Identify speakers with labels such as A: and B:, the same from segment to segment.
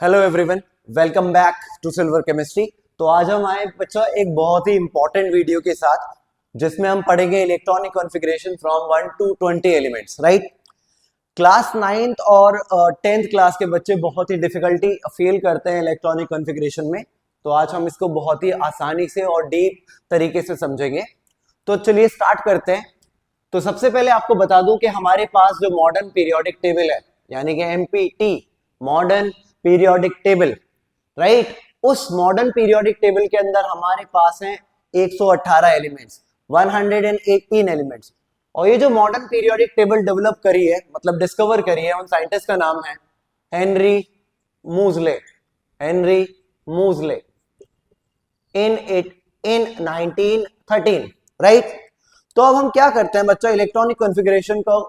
A: Hello everyone, welcome back to silver chemistry. तो आज हम आए बच्चा एक बहुत ही इंपॉर्टेंट वीडियो के साथ जिसमें हम पढ़ेंगे electronic configuration from 1 to 20 elements. Right, class 9th और 10th क्लास के बच्चे बहुत ही डिफिकल्टी फील करते हैं इलेक्ट्रॉनिक कॉन्फ़िगरेशन में। तो आज हम इसको बहुत ही आसानी से और डीप तरीके से समझेंगे। तो चलिए स्टार्ट करते हैं। तो सबसे पहले आपको बता दूं कि हमारे पास जो मॉडर्न पीरियोडिक टेबल है यानी कि empty, modern periodic table, right, उस मॉडर्न पीरियोडिक टेबल के अंदर हमारे पास हैं 118 एलिमेंट्स, 118 एलिमेंट्स। और ये जो मॉडर्न पीरियोडिक टेबल डेवलप करी है, मतलब डिस्कवर करी है, उन साइंटिस्ट का नाम है हेनरी मूजले। हेनरी मूजले इन 1913, राइट। तो अब हम क्या करते हैं बच्चा, इलेक्ट्रॉनिक कॉन्फ़िगरेशन को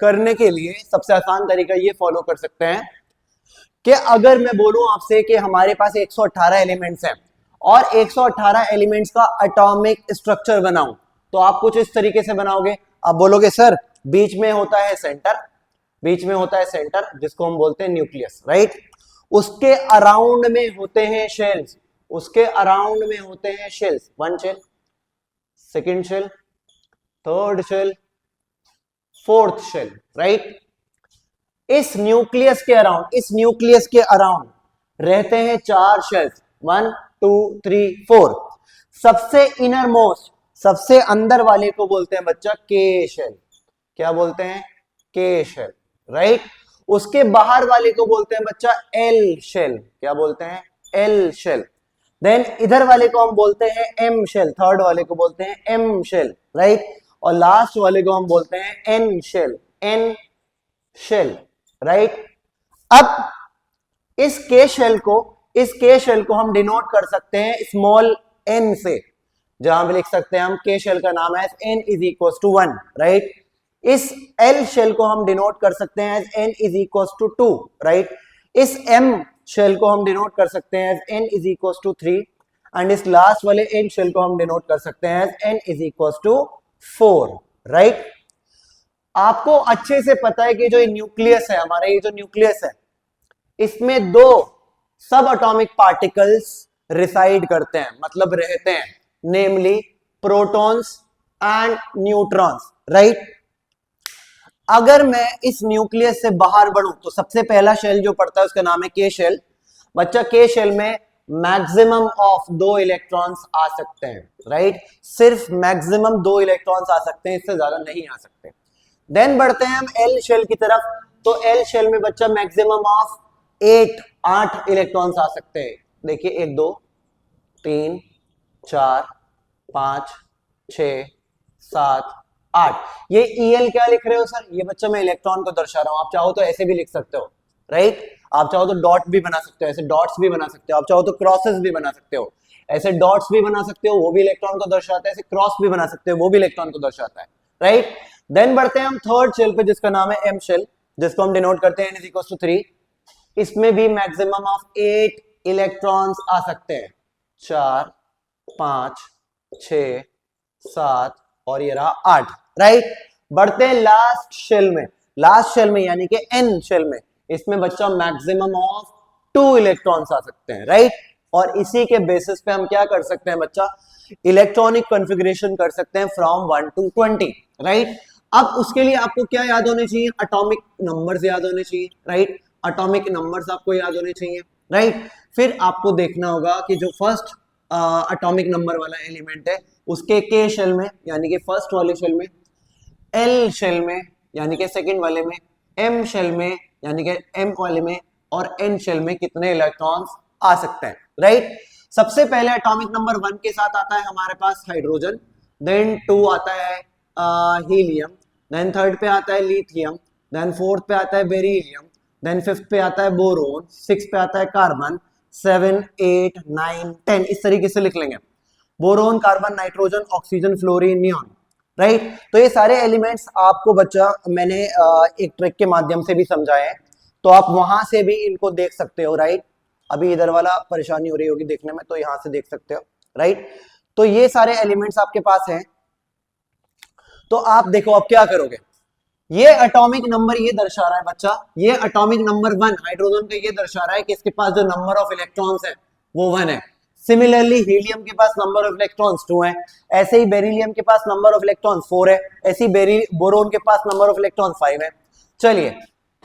A: करने के लिए सबसे आसान तरीका ये फॉलो कर सकते हैं कि अगर मैं बोलूं आपसे कि हमारे पास 118 एलिमेंट्स हैं और 118 एलिमेंट्स का एटॉमिक स्ट्रक्चर बनाऊं, तो आप कुछ इस तरीके से बनाओगे। आप बोलोगे सर बीच में होता है सेंटर, बीच में होता है सेंटर जिसको हम बोलते हैं न्यूक्लियस, राइट। उसके अराउंड में होते हैं शेल्स, उसके अराउंड में होते हैं shells, one shell, second shell, third shell, fourth shell, right. इस न्यूक्लियस के अराउंड, इस न्यूक्लियस के अराउंड रहते हैं चार शेल्स, 1 2 3 4। सबसे इनर मोस्ट, सबसे अंदर वाले को बोलते हैं बच्चा के शेल। क्या बोलते हैं? के शेल, राइट। उसके बाहर वाले को बोलते हैं बच्चा एल शेल। क्या बोलते हैं? L shell. देन इधर वाले को हम बोलते हैं एम शेल, थर्ड वाले को बोलते हैं एम शेल, राइट। और लास्ट वाले को हम बोलते हैं N shell, N shell, right. अब इस के शेल को हम डिनोट कर सकते हैं स्मॉल एन से, जहां पे लिख सकते हैं हम के शेल का नाम है N is equal to 1, right. इस एल शेल को हम डिनोट कर सकते हैं as N is equal to 2, right. इस एम शेल को हम डिनोट कर सकते हैं as N is equal to 3 and इस लास्ट वाले एन शेल को हम डिनोट कर सकते हैं as N is equal to 4, right. आपको अच्छे से पता है कि जो न्यूक्लियस है हमारा, ये जो न्यूक्लियस है, इसमें दो सब एटॉमिक पार्टिकल्स रिसाइड करते हैं, मतलब रहते हैं, नेमली प्रोटॉन्स एंड न्यूट्रॉन्स, राइट। अगर मैं इस न्यूक्लियस से बाहर बढ़ूं तो सबसे पहला शेल जो पड़ता है उसका नाम है के शेल। बच्चा के शेल में मैक्सिमम ऑफ 2 इलेक्ट्रॉन्स आ सकते हैं, राइट। सिर्फ मैक्सिमम 2 इलेक्ट्रॉन्स आ सकते हैं, इससे ज्यादा नहीं आ सकते। देन बढ़ते हैं हम एल शेल की तरफ। तो एल शेल में बच्चा मैक्सिमम ऑफ 8 इलेक्ट्रॉन्स आ सकते हैं। देखिए 1 2 3 4 5 6 7 8। ये ईएल क्या लिख रहे हो सर? ये बच्चा मैं इलेक्ट्रॉन को दर्शा रहा हूं। आप चाहो तो ऐसे भी लिख सकते हो, राइट। आप चाहो तो डॉट भी बना सकते हो, ऐसे डॉट्स भी बना सकते हो। आप चाहो तो क्रॉसेस भी बना सकते हो, ऐसे डॉट्स भी बना सकते हो, वो भी इलेक्ट्रॉन को दर्शाता है। ऐसे क्रॉस भी बना सकते हो, वो भी इलेक्ट्रॉन को दर्शाता है, राइट। देन बढ़ते हैं हम थर्ड शेल पे जिसका नाम है एम शेल, जिसको हम डिनोट करते हैं n = 3। इसमें भी मैक्सिमम ऑफ 8 इलेक्ट्रॉन्स आ सकते हैं, 4 5 6 7 और ये रहा 8, राइट। बढ़ते हैं लास्ट शेल में, लास्ट शेल में यानी कि एन शेल में, इसमें बच्चा मैक्सिमम ऑफ 2 इलेक्ट्रॉन्स आ सकते हैं, राइट। और इसी के बेसिस पे हम क्या कर सकते हैं बच्चा, इलेक्ट्रॉनिक कॉन्फ़िगरेशन कर सकते हैं फ्रॉम 1 to 20, राइट। अब उसके लिए आपको क्या याद होने चाहिए? एटॉमिक नंबर्स याद होने चाहिए, राइट। एटॉमिक नंबर्स आपको याद होने चाहिए, राइट। फिर आपको देखना होगा कि जो फर्स्ट एटॉमिक नंबर वाला एलिमेंट है उसके के शेल में यानी कि फर्स्ट वाले शेल में, एल शेल में यानी कि सेकंड वाले में, एम शेल में यानी कि एम वाले में, और एन शेल में कितने इलेक्ट्रॉन्स आ सकते हैं, राइट। सबसे पहले एटॉमिक नंबर 1 के साथ आता है हमारे पास हाइड्रोजन, देन 2 आता है हीलियम, देन थर्ड पे आता है लिथियम, देन फोर्थ पे आता है बेरिलियम, देन फिफ्थ पे आता है बोरोन, सिक्स पे आता है कार्बन, 7 8 9 10, इस तरीके से लिख लेंगे। Boron, carbon, nitrogen, oxygen, fluorine, neon, right. तो ये सारे एलिमेंट्स आपको बच्चा मैंने एक ट्रिक के माध्यम से भी समझाए हैं, तो आप वहां से भी इनको देख सकते हो, राइट। अभी इधर वाला परेशानी हो रही होगी देखने में, तो यहां से देख सकते हो, राइट। तो ये सारे एलिमेंट्स आपके पास हैं। तो आप देखो अब क्या करोगे, ये एटॉमिक नंबर ये दर्शा रहा है बच्चा, ये एटॉमिक नंबर 1 हाइड्रोजन का ये दर्शा रहा है कि इसके पास जो नंबर ऑफ इलेक्ट्रॉन्स है वो 1 है। सिमिलरली हीलियम के पास नंबर ऑफ इलेक्ट्रॉन्स 2 है, ऐसे ही बेरिलियम के पास नंबर ऑफ इलेक्ट्रॉन्स 4 है, ऐसे ही बोरोन के पास नंबर ऑफ इलेक्ट्रॉन्स 5 है। चलिए,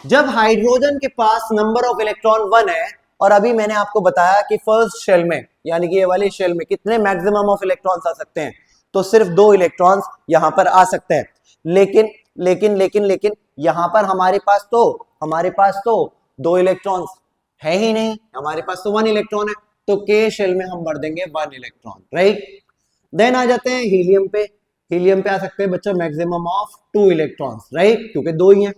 A: जब हाइड्रोजन के पास नंबर ऑफ इलेक्ट्रॉन 1 है, और अभी मैंने आपको बताया कि फर्स्ट शेल में यानी कि ये वाली शेल में कितने मैक्सिमम ऑफ इलेक्ट्रॉन्स आ सकते हैं, तो सिर्फ 2 इलेक्ट्रॉन्स यहां पर आ सकते हैं। लेकिन लेकिन लेकिन लेकिन यहां पर हमारे पास तो 2 इलेक्ट्रॉन्स है ही नहीं, हमारे पास तो 1 इलेक्ट्रॉन है, तो के शेल में हम भर देंगे 1 इलेक्ट्रॉन, राइट। देन आ जाते हैं हीलियम पे। हीलियम पे आ सकते हैं बच्चों मैक्सिमम ऑफ 2 इलेक्ट्रॉन्स, राइट, क्योंकि 2 ही हैं।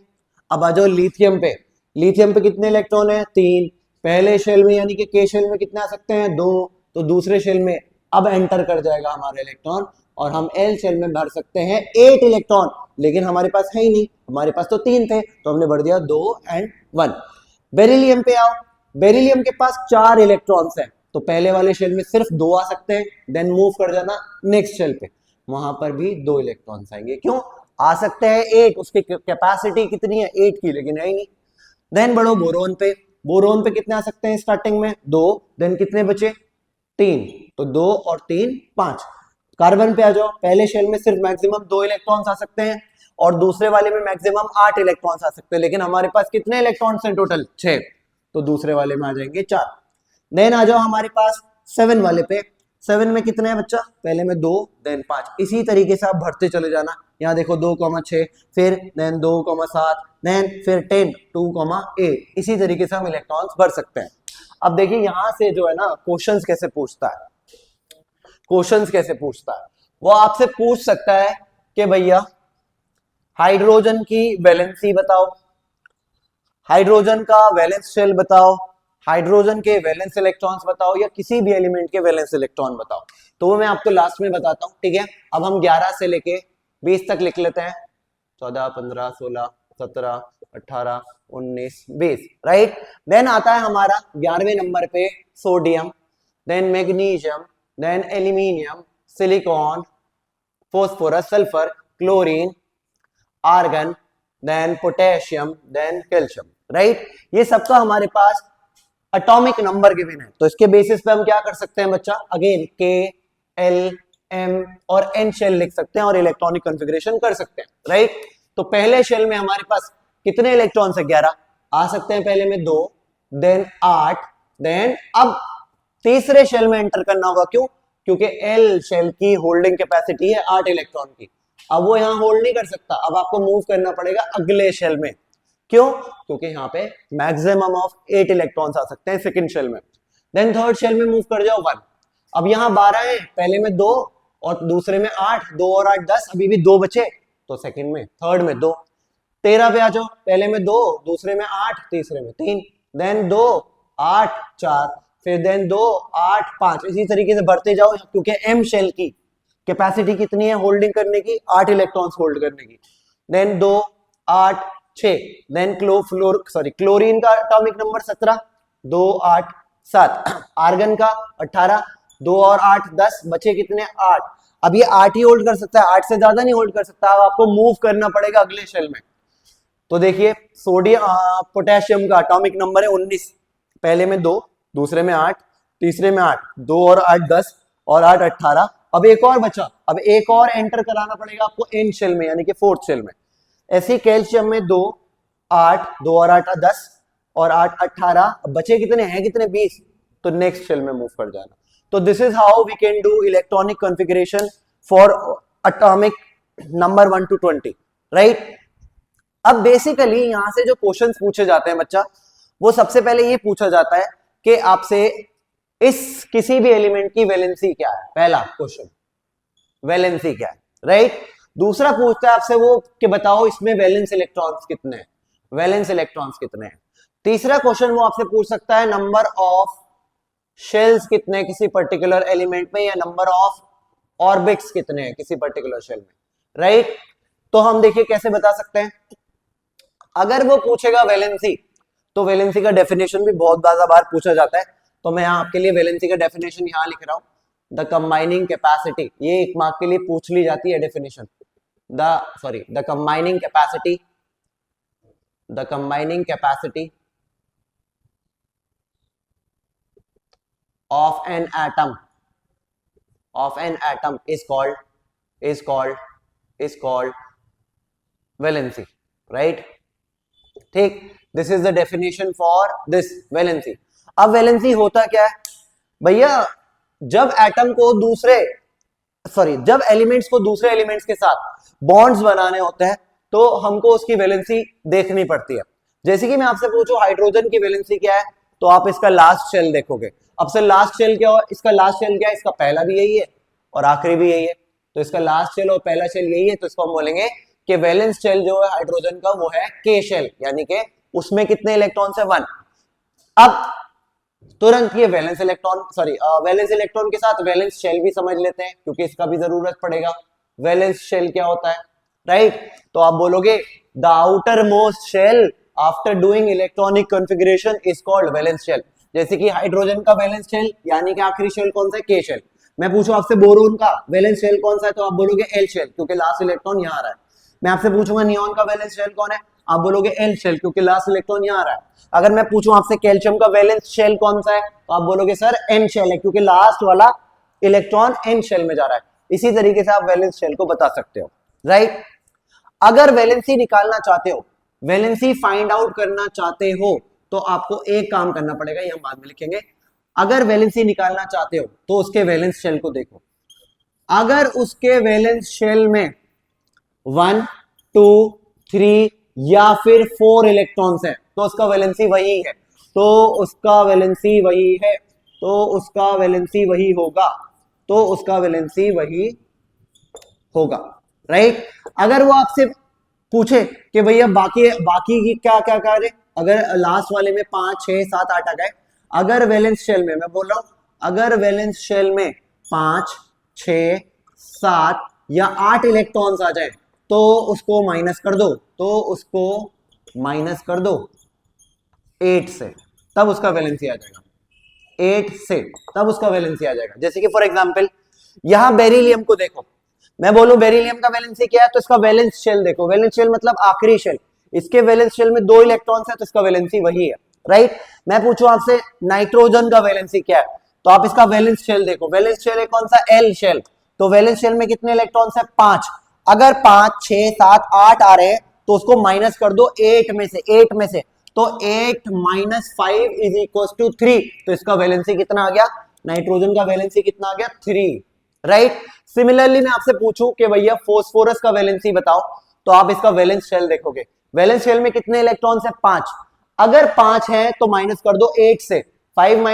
A: अब आ जाओ लिथियम पे। लिथियम पे कितने इलेक्ट्रॉन है? 3। पहले शेल में यानी कि के शेल में कितने आ सकते हैं? 2। तो दूसरे शेल में अब एंटर कर जाएगा हमारा इलेक्ट्रॉन और हम एल शेल में भर सकते हैं 8 इलेक्ट्रॉन, लेकिन हमारे पास है ही नहीं, हमारे पास तो 3 थे, तो हमने भर दिया 2 और 1। बेरिलियम पे आओ। बेरिलियम के पास 4 इलेक्ट्रॉन्स हैं, तो पहले वाले शेल में सिर्फ 2 आ सकते हैं, देन मूव कर जाना नेक्स्ट शेल पे, वहां पर भी 2 इलेक्ट्रॉन्स आएंगे। क्यों आ सकते हैं? 8, उसकी कैपेसिटी कितनी है? 8 की, लेकिन है ही नहीं। देन बढ़ो बोरोन पे। बोरोन पे कितने आ सकते हैं स्टार्टिंग में? 2। देन कितने बचे? 3। तो 2 और 3 5। कार्बन पे आ जाओ। पहले शेल में सिर्फ मैक्सिमम 2 इलेक्ट्रॉन्स आ सकते हैं और दूसरे वाले में मैक्सिमम 8 इलेक्ट्रॉन्स आ सकते हैं, लेकिन हमारे पास कितने इलेक्ट्रॉन्स हैं टोटल? 6। तो दूसरे वाले में आ जाएंगे 4। देन आ जाओ हमारे पास 7 वाले पे। 7 में कितने हैं बच्चा? पहले में 2, देन 5। इसी तरीके से आप भरते चले जाना। यहाँ देखो 2,6, फिर देन 2,7, देन फिर 10, 2,8। इसी तरीके से हम इलेक्ट्रॉन्स भर सकते हैं। अब देखिए यहां से जो है ना क्वेश्चंस कैसे पूछता है, वो आपसे पूछ सकता है कि भैया हाइड्रोजन की वैलेंसी बताओ, हाइड्रोजन का वैलेंस शेल बताओ, हाइड्रोजन के वैलेंस इलेक्ट्रॉन्स बताओ, या किसी भी एलिमेंट के वैलेंस इलेक्ट्रॉन बताओ। तो वो मैं आपको लास्ट में बताता हूं, ठीक है। अब हम 11 से लेके 20 तक लिख लेते हैं। 14, 15, 16, 17, 18, 19, 20, राइट। देन आता है हमारा 11वें नंबर पे sodium, then magnesium, then aluminium, silicon, phosphorus, sulphur, chlorine, argon, then potassium, then calcium, right. ये सबका हमारे पास एटॉमिक नंबर गिवन है, तो इसके बेसिस पे हम क्या कर सकते हैं बच्चा? अगेन के, एल, एम और एन शेल लिख सकते हैं और इलेक्ट्रॉनिक कॉन्फ़िगरेशन कर सकते हैं, राइट। तो पहले शेल में हमारे पास कितने इलेक्ट्रॉन्स है? 11 आ सकते हैं, पहले में 2, देन 8, देन अब तीसरे शेल में एंटर करना होगा। क्यों? क्योंकि एल शेल की होल्डिंग कैपेसिटी है 8 इलेक्ट्रॉन की। अब वो यहां होल्ड नहीं कर सकता, अब आपको मूव करना पड़ेगा अगले शेल में। क्यों? क्योंकि यहाँ पे मैक्सिमम ऑफ 8 इलेक्ट्रॉन्स आ सकते हैं सेकंड शेल में। देन थर्ड शेल में मूव कर जाओ 1। अब यहाँ 12 है, पहले में 2 और दूसरे में 8, 2 और 8 10, अभी भी 2 बचे, तो सेकंड में, थर्ड में 2। 13 पे आ जाओ, पहले में 2, दूसरे में 8, तीसरे में 3, देन 2, 8, 4, फिर देन 2, 8, 5। इसी तरीके से बढ़ते जाओ, क्योंकि एम शेल की कैपेसिटी कितनी है होल्डिंग करने की? 8 इलेक्ट्रॉन्स होल्ड करने की। देन 2, 8, 6, देन क्लोरीन का एटॉमिक नंबर 17, 2, 8, 7, आर्गन का 18, 2 और 8 10, बचे कितने? 8। अब ये 8 ही होल्ड कर सकता है, 8 से ज्यादा नहीं होल्ड कर सकता। अब आपको मूव करना पड़ेगा अगले शेल में। तो देखिए सोडियम पोटेशियम का एटॉमिक नंबर है 19, पहले में 2, दूसरे में 8, तीसरे में 8, 2 और 8 10 और 8 18। अब एक और बचा, अब एक और एंटर कराना पड़ेगा आपको एन शेल में, यानी कि फोर्थ शेल में। ऐसे कैल्शियम में 2, 8, 2 और 8 10 और 8 18। अब बचे कितने हैं? कितने? 20। तो नेक्स्ट शेल में मूव कर जाना। तो this is how we can do electronic configuration for atomic number 1 to 20, right. अब बेसिकली यहां से जो क्वेश्चंस पूछे जाते हैं बच्चा, वो सबसे पहले ये पूछा जाता है कि आपसे इस किसी भी एलिमेंट की वैलेंसी क्या है। पहला क्वेश्चन वैलेंसी क्या है, राइट। दूसरा पूछता है आपसे वो कि बताओ इसमें वैलेंस इलेक्ट्रॉन्स कितने हैं, वैलेंस इलेक्ट्रॉन्स कितने हैं। तीसरा क्वेश्चन वो आपसे पूछ सकता है नंबर ऑफ शेल्स कितने हैं किसी पर्टिकुलर एलिमेंट में, या नंबर ऑफ ऑर्बिट्स कितने हैं किसी पर्टिकुलर शेल में, राइट। तो हम देखिए कैसे बता सकते हैं। अगर वो पूछेगा वैलेंसी, तो वैलेंसी का डेफिनेशन भी बहुत ज्यादा बार पूछा जाता है, तो मैं आपके लिए वैलेंसी का डेफिनेशन यहां लिख रहा हूं। द कंबाइनिंग कैपेसिटी, ये 1 मार्क के लिए पूछ ली जाती है definition. The combining capacity the combining capacity of an atom is called valency, right? ठीक, this is the definition for this valency. अब वैलेंसी होता क्या है भैया, जब एटम को जब एलिमेंट्स को दूसरे एलिमेंट्स के साथ बॉन्ड्स बनाने होते हैं तो हमको उसकी वैलेंसी देखनी पड़ती है। जैसे कि मैं आपसे पूछूं हाइड्रोजन की वैलेंसी क्या है, तो आप इसका लास्ट शेल देखोगे। अब से लास्ट शेल क्या हो, इसका लास्ट शेल क्या है, इसका पहला भी यही है और आखिरी भी यही है, तो इसका लास्ट शेल और पहला शेल यही है, तो इसको हम बोलेंगे कि वैलेंस शेल जो है हाइड्रोजन का वो है के शेल, यानी कि उसमें कितने इलेक्ट्रॉन्स है 1। अब तुरंत ये वैलेंस इलेक्ट्रॉन के साथ वैलेंस शेल भी समझ लेते हैं क्योंकि इसका भी जरूरत पड़ेगा। वैलेंस शेल क्या होता है, राइट? तो आप बोलोगे the outermost shell after doing electronic configuration is called valence shell. जैसे कि हाइड्रोजन का वैलेंस शेल यानी कि आखिरी शेल कौन सा है, के शेल। मैं पूछूं आपसे बोरोन का वैलेंस शेल कौन सा है, तो आप बोलोगे एल शेल क्योंकि लास्ट इलेक्ट्रॉन यहां आ रहा है। मैं आपसे पूछूंगा नियॉन का वैलेंस शेल कौन है, आप बोलोगे एल शेल क्योंकि लास्ट इलेक्ट्रॉन यहां आ रहा है। अगर मैं पूछूं आपसे कैल्शियम का वैलेंस शेल कौन सा है, तो आप बोलोगे सर एन शेल है क्योंकि लास्ट वाला इलेक्ट्रॉन एन शेल में जा रहा है। इसी तरीके से आप वैलेंस शेल को बता सकते हो, राइट? अगर वैलेंसी निकालना चाहते हो, वैलेंसी फाइंड आउट करना चाहते हो, तो आपको एक काम करना पड़ेगा, ये हम बाद में लिखेंगे। अगर वैलेंसी निकालना चाहते हो तो उसके वैलेंस शेल को देखो। अगर उसके वैलेंस शेल में 1, 2, 3 या फिर 4 इलेक्ट्रॉन्स है तो उसका वैलेंसी वही है, तो उसका वैलेंसी वही है, तो उसका वैलेंसी वही होगा, तो उसका वैलेंसी वही होगा, राइट? अगर वो आपसे पूछे कि भैया बाकी की क्या क्या कार्य, अगर लास्ट वाले में 5, 6, 7, 8 आ गए, अगर वैलेंस शेल में, मैं बोल रहा हूं अगर वैलेंस शेल में 5, 6, 7 या 8 इलेक्ट्रॉन्स आ जाए तो उसको माइनस कर दो, तो उसको माइनस कर दो 8 से, तब उसका वैलेंसी आ जाएगा। 8 से तब उसका वैलेंसी आ जाएगा। जैसे कि फॉर एग्जांपल यहां बेरिलियम को देखो, मैं बोलूं बेरिलियम का वैलेंसी क्या है, तो इसका वैलेंस शेल देखो। वैलेंस शेल मतलब आखिरी शेल, इसके वैलेंस शेल में 2 इलेक्ट्रॉन्स है तो इसका वैलेंसी वही है, राइट? मैं पूछूं आपसे नाइट्रोजन का वैलेंसी क्या है, तो आप इसका वैलेंस शेल देखो। वैलेंस शेल है कौन सा, एल शेल, तो वैलेंस शेल में कितने इलेक्ट्रॉन्स है, 5। अगर 5, 6, 7, 8 आ रहे हैं तो उसको माइनस कर दो 8 में से, तो 8 - 5 इज इक्वल टू 3, तो इसका वैलेंसी कितना आ गया, नाइट्रोजन का वैलेंसी कितना आ गया, 3, राइट? सिमिलरली मैं आपसे पूछूं कि भैया फोस्फोरस का वैलेंसी बताओ, तो आप इसका वैलेंस शेल देखोगे। वैलेंस शेल में कितने इलेक्ट्रॉन्स है, 5। अगर 5 है तो माइनस कर दो 8 से, 8 -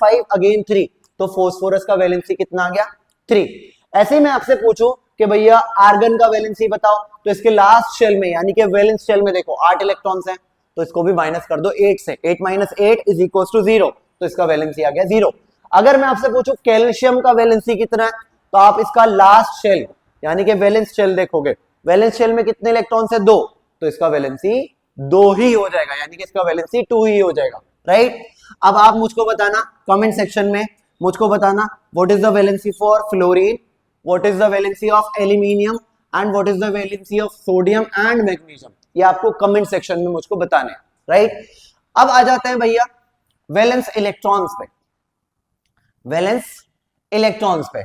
A: 5 अगेन 3, तो फोस्फोरस का वैलेंसी कितना आ गया, 3। ऐसे ही मैं आपसे पूछूं कि भैया आर्गन का वैलेंसी बताओ, तो इसके लास्ट शेल में यानी कि वैलेंस शेल में देखो 8 इलेक्ट्रॉन्स हैं, तो इसको भी माइनस कर दो 8 से, 8 - 8 इज इक्वल टू 0, तो इसका वैलेंसी आ गया 0। अगर मैं आपसे पूछूं कैल्शियम का वैलेंसी कितना है, तो आप इसका लास्ट शेल यानी कि वैलेंस शेल देखोगे। वैलेंस शेल में कितने इलेक्ट्रॉन्स है, 2, तो इसका वैलेंसी 2 ही हो जाएगा, यानी कि इसका वैलेंसी 2 ही हो जाएगा, राइट? अब आप मुझको बताना कमेंट सेक्शन में, मुझको बताना what is the valency for fluorine, what is the valency of aluminium and what is the valency of sodium and magnesium. ये आपको कमेंट सेक्शन में मुझको बताने, राइट? अब आ जाते हैं भैया वैलेंस इलेक्ट्रॉन्स पे। वैलेंस इलेक्ट्रॉन्स पे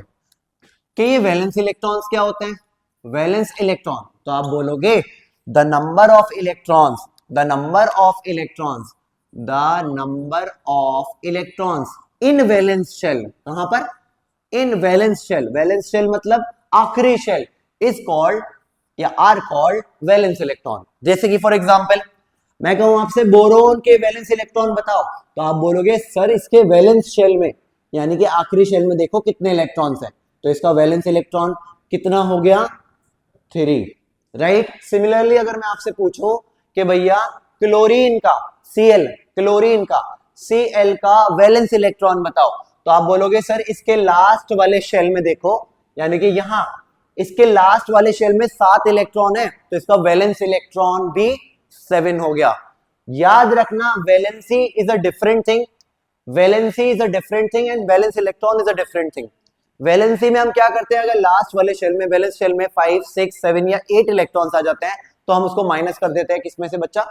A: कि ये वैलेंस इलेक्ट्रॉन्स क्या होते हैं, वैलेंस इलेक्ट्रॉन, तो आप बोलोगे the number of electrons, the number of electrons, the number of electrons in valence shell. कहां पर, in valence shell. Valence shell मतलब आखिरी शेल, इज कॉल्ड या आर कॉल्ड वैलेंस इलेक्ट्रॉन। जैसे कि फॉर एग्जांपल मैं कहूं आपसे बोरोन के वैलेंस इलेक्ट्रॉन बताओ, तो आप बोलोगे सर इसके वैलेंस शेल में यानी कि आखिरी शेल में देखो कितने इलेक्ट्रॉन्स हैं, तो इसका वैलेंस इलेक्ट्रॉन कितना हो गया, 3, राइट? सिमिलरली अगर मैं आपसे पूछूं कि भैया क्लोरीन का Cl, क्लोरीन का Cl का वैलेंस इलेक्ट्रॉन बताओ, तो आप बोलोगे सर इसके लास्ट वाले शेल में देखो, यानी कि यहां इसके लास्ट वाले शेल में 7 इलेक्ट्रॉन है, तो इसका वैलेंस इलेक्ट्रॉन भी 7 हो गया। याद रखना valency is a different thing, valency is a different thing and valence electron is a different thing. Valency में हम क्या करते हैं, अगर लास्ट वाले शेल में वैलेंस शेल में 5, 6, 7 या 8 इलेक्ट्रॉन्स आ जाते हैं तो हम उसको माइनस कर देते हैं किसमें से बच्चा,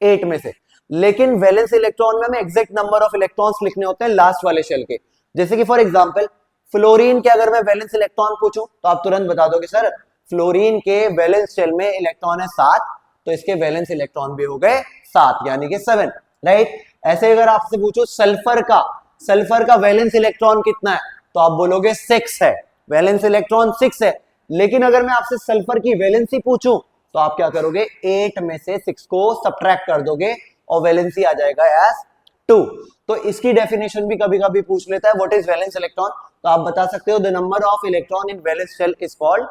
A: 8 में से। लेकिन वैलेंस इलेक्ट्रॉन में हमें एग्जैक्ट नंबर ऑफ इलेक्ट्रॉन्स लिखने होते हैं लास्ट वाले शेल के। जैसे कि फॉर एग्जांपल फ्लोरीन के अगर मैं वैलेंस इलेक्ट्रॉन पूछूं तो आप तुरंत बता दोगे सर फ्लोरीन के वैलेंस शेल में इलेक्ट्रॉन है 7, तो इसके वैलेंस इलेक्ट्रॉन भी हो गए 7 यानी कि 7, राइट। ऐसे अगर आपसे पूछो सल्फर का वैलेंस इलेक्ट्रॉन कितना है तो आप बोलोगे 6 है, वैलेंस इलेक्ट्रॉन 6 है। लेकिन अगर मैं आपसे सल्फर की वैलेंसी पूछूं तो आप क्या करोगे, 8 में से 6 को सब्ट्रैक्ट कर दोगे और वैलेंसी आ जाएगा एज 2। तो इसकी डेफिनेशन भी कभी कभी पूछ लेता है, व्हाट इज वैलेंस इलेक्ट्रॉन, तो आप बता सकते हो the number of electron in valence shell is called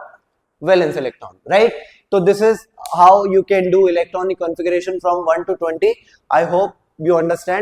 A: valence electron, right. तो this is how you can do electronic configuration from 1 to 20। I hope you understand